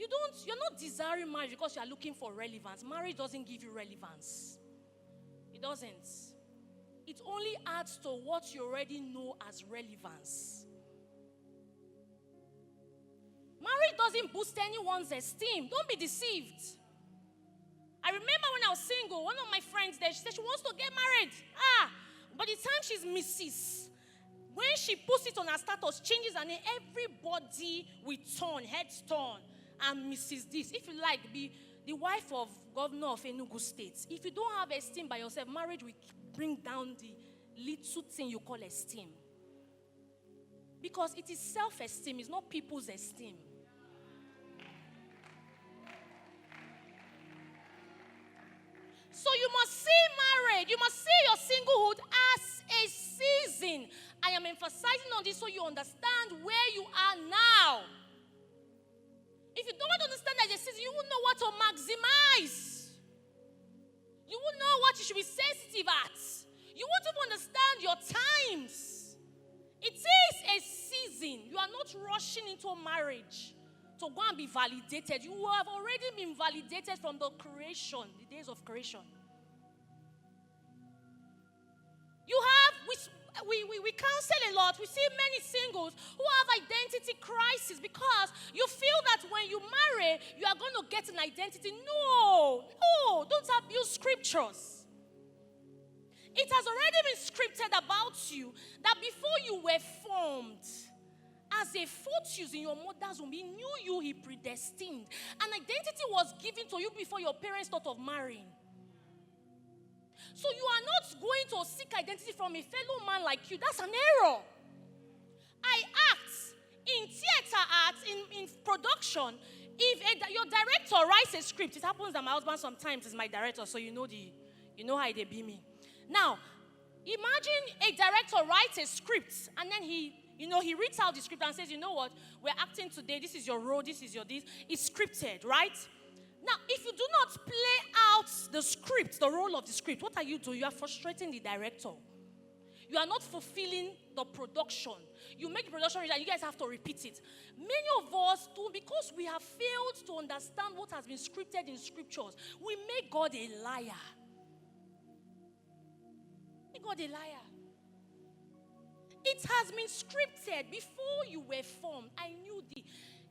You're not desiring marriage because you are looking for relevance. Marriage doesn't give you relevance. It doesn't. It only adds to what you already know as relevance. Marriage doesn't boost anyone's esteem. Don't be deceived. I remember when I was single, one of my friends there, she said she wants to get married. By the time she's Mrs., when she puts it on her status, changes her name, everybody will turn, heads turn, and Mrs. this. If you like, be the wife of governor of Enugu State. If you don't have esteem by yourself, marriage will bring down the little thing you call esteem. Because it is self-esteem, it's not people's esteem. So you must see marriage, you must see your singlehood as a season. I am emphasizing on this so you understand where you are now. If you don't understand that as a season, you won't know what to maximize. You won't know what you should be sensitive at. You won't even understand your times. It is a season. You are not rushing into marriage to go and be validated. You have already been validated from the creation, the days of creation. You have, we counsel a lot. We see many singles who have identity crisis because you feel that when you marry, you are going to get an identity. No, don't abuse scriptures. It has already been scripted about you that before you were formed, as a fetus in your mother's womb, he knew you, he predestined. An identity was given to you before your parents thought of marrying. So you are not going to seek identity from a fellow man like you. That's an error. I act in theater art, in production. If your director writes a script, it happens that my husband sometimes is my director, so you know how they be me. Now, imagine a director writes a script and then he reads out the script and says, you know what, we're acting today, this is your role, this is your this. It's scripted, right? Now, if you do not play out the script, the role of the script, what are you doing? You are frustrating the director. You are not fulfilling the production. You make the production and you guys have to repeat it. Many of us do, because we have failed to understand what has been scripted in scriptures, we make God a liar. Make God a liar. It has been scripted before you were formed. I knew thee.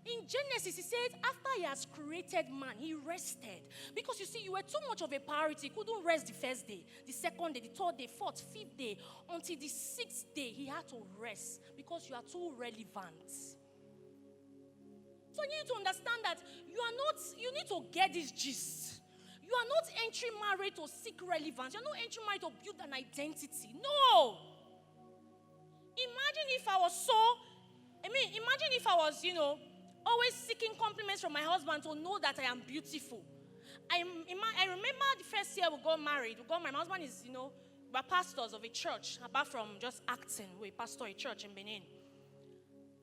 In Genesis, he says, after he has created man, he rested. Because you see, you were too much of a priority. He couldn't rest the first day, the second day, the third day, fourth, fifth day. Until the sixth day, he had to rest because you are too relevant. So you need to understand that you need to get this gist. You are not entering marriage to seek relevance. You are not entering marriage to build an identity. No. Imagine if I was, always seeking compliments from my husband to know that I am beautiful. I remember the first year we got married. My husband is, we're pastors of a church, apart from just acting. We pastor a church in Benin.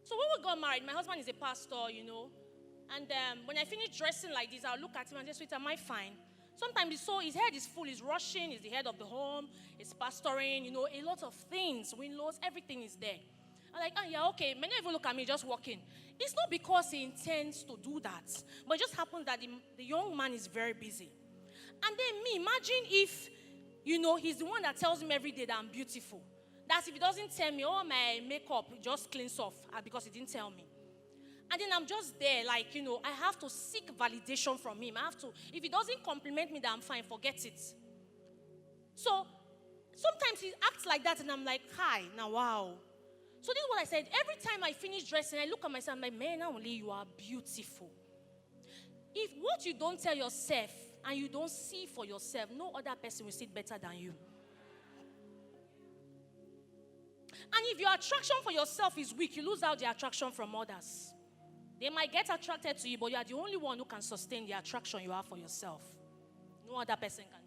So when we got married, my husband is a pastor, and when I finish dressing like this, I'll look at him and say, sweet, am I fine? Sometimes his head is full, he's rushing, he's the head of the home, he's pastoring, a lot of things, win-loss, everything is there. I'm like, yeah, okay. Many of you look at me just walking. It's not because he intends to do that, but it just happens that the young man is very busy. And then me, imagine if, he's the one that tells him every day that I'm beautiful. That's if he doesn't tell me, my makeup just cleans off because he didn't tell me. And then I'm just there, I have to seek validation from him. If he doesn't compliment me that I'm fine, forget it. So, sometimes he acts like that, and I'm like, hi, now wow. So this is what I said. Every time I finish dressing, I look at myself, I'm like, man, not only you are beautiful. If what you don't tell yourself, and you don't see for yourself, no other person will see it better than you. And if your attraction for yourself is weak, you lose out the attraction from others. They might get attracted to you, but you are the only one who can sustain the attraction you have for yourself. No other person can